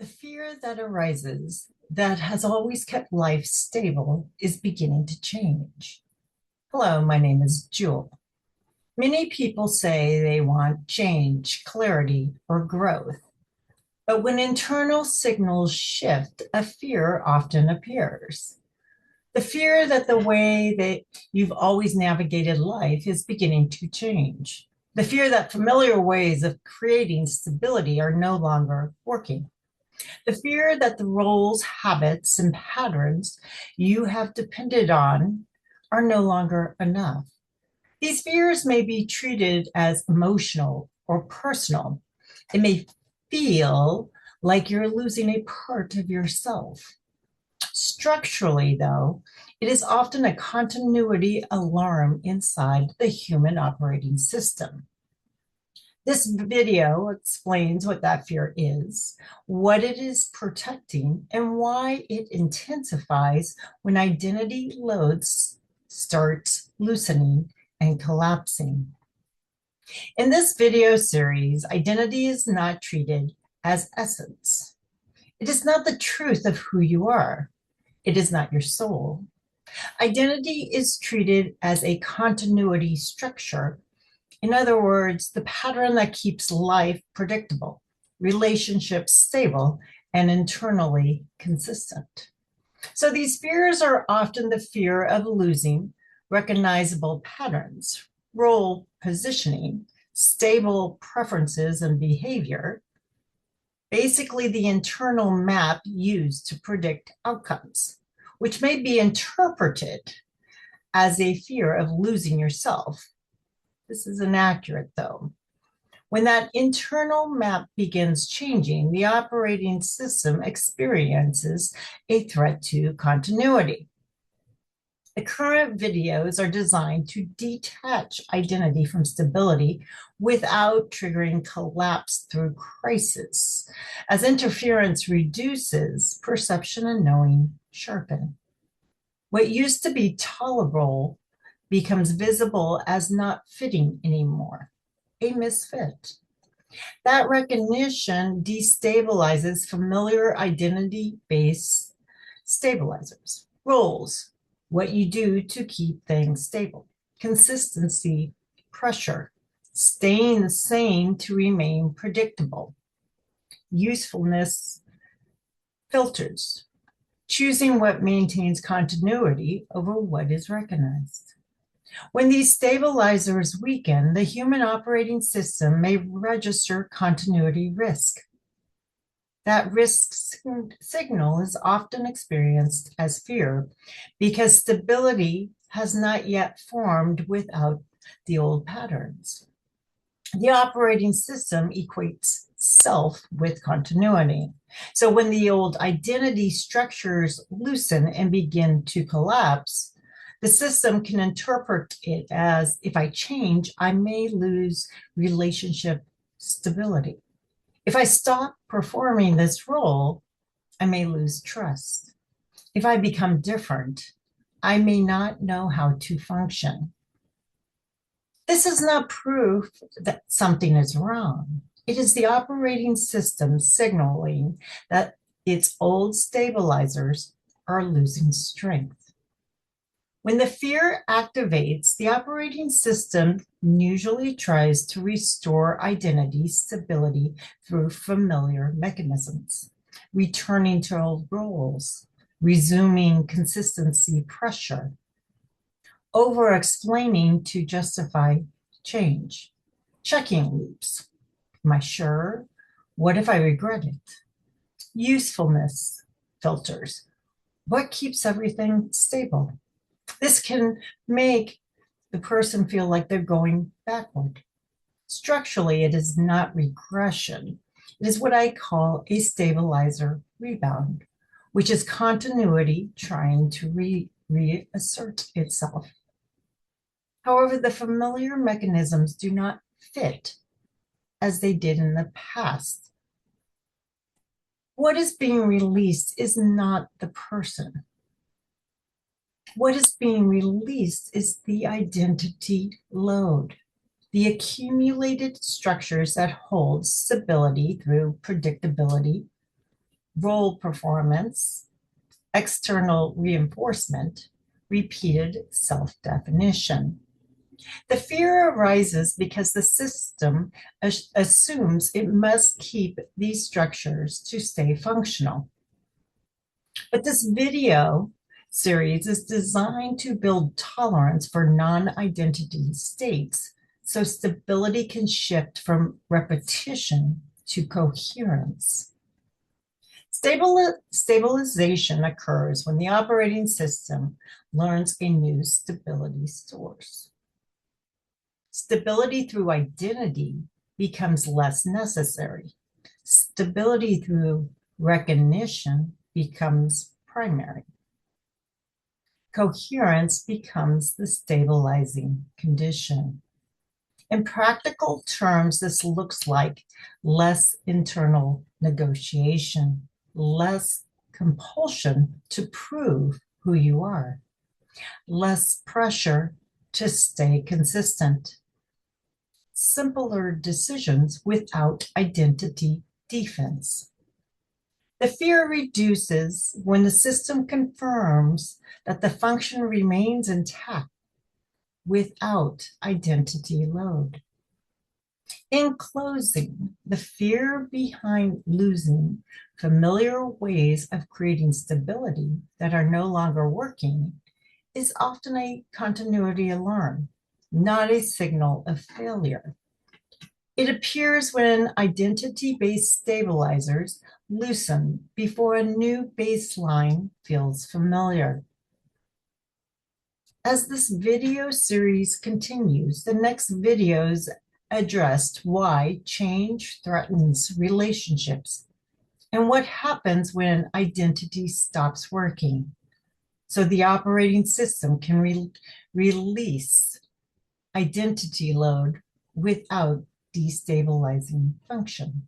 The fear that arises that has always kept life stable is beginning to change. Hello, my name is Jewel. Many people say they want change, clarity, or growth. But when internal signals shift, a fear often appears. The fear that the way that you've always navigated life is beginning to change. The fear that familiar ways of creating stability are no longer working. The fear that the roles, habits, and patterns you have depended on are no longer enough. These fears may be treated as emotional or personal. It may feel like you're losing a part of yourself. Structurally, though, it is often a continuity alarm inside the human operating system. This video explains what that fear is, what it is protecting, and why it intensifies when identity loads starts loosening and collapsing. In this video series, identity is not treated as essence. It is not the truth of who you are. It is not your soul. Identity is treated as a continuity structure. In other words, the pattern that keeps life predictable, relationships stable, and internally consistent. So these fears are often the fear of losing recognizable patterns, role positioning, stable preferences and behavior, basically the internal map used to predict outcomes, which may be interpreted as a fear of losing yourself. This is inaccurate, though. When that internal map begins changing, the operating system experiences a threat to continuity. The current videos are designed to detach identity from stability without triggering collapse through crisis. As interference reduces, perception and knowing sharpen. What used to be tolerable becomes visible as not fitting anymore, a misfit. That recognition destabilizes familiar identity-based stabilizers, roles, what you do to keep things stable, consistency, pressure, staying the same to remain predictable, usefulness, filters, choosing what maintains continuity over what is recognized. When these stabilizers weaken, the human operating system may register continuity risk. That risk signal is often experienced as fear because stability has not yet formed without the old patterns. The operating system equates self with continuity. So when the old identity structures loosen and begin to collapse, the system can interpret it as if I change, I may lose relationship stability. If I stop performing this role, I may lose trust. If I become different, I may not know how to function. This is not proof that something is wrong. It is the operating system signaling that its old stabilizers are losing strength. When the fear activates, the operating system usually tries to restore identity stability through familiar mechanisms, returning to old roles, resuming consistency pressure, over-explaining to justify change, checking loops. Am I sure? What if I regret it? Usefulness filters. What keeps everything stable? This can make the person feel like they're going backward. Structurally, it is not regression. It is what I call a stabilizer rebound, which is continuity trying to reassert itself. However, the familiar mechanisms do not fit as they did in the past. What is being released is not the person. What is being released is the identity load, the accumulated structures that hold stability through predictability, role performance, external reinforcement, repeated self-definition. The fear arises because the system assumes it must keep these structures to stay functional. But this video series is designed to build tolerance for non-identity states so stability can shift from repetition to coherence. Stabilization occurs when the operating system learns a new stability source. Stability through identity becomes less necessary. Stability through recognition becomes primary. Coherence becomes the stabilizing condition. In practical terms, this looks like less internal negotiation, less compulsion to prove who you are, less pressure to stay consistent, simpler decisions without identity defense. The fear reduces when the system confirms that the function remains intact without identity load. In closing, the fear behind losing familiar ways of creating stability that are no longer working is often a continuity alarm, not a signal of failure. It appears when identity-based stabilizers loosen before a new baseline feels familiar. As this video series continues, the next videos addressed why change threatens relationships and what happens when identity stops working, so the operating system can release identity load without destabilizing function.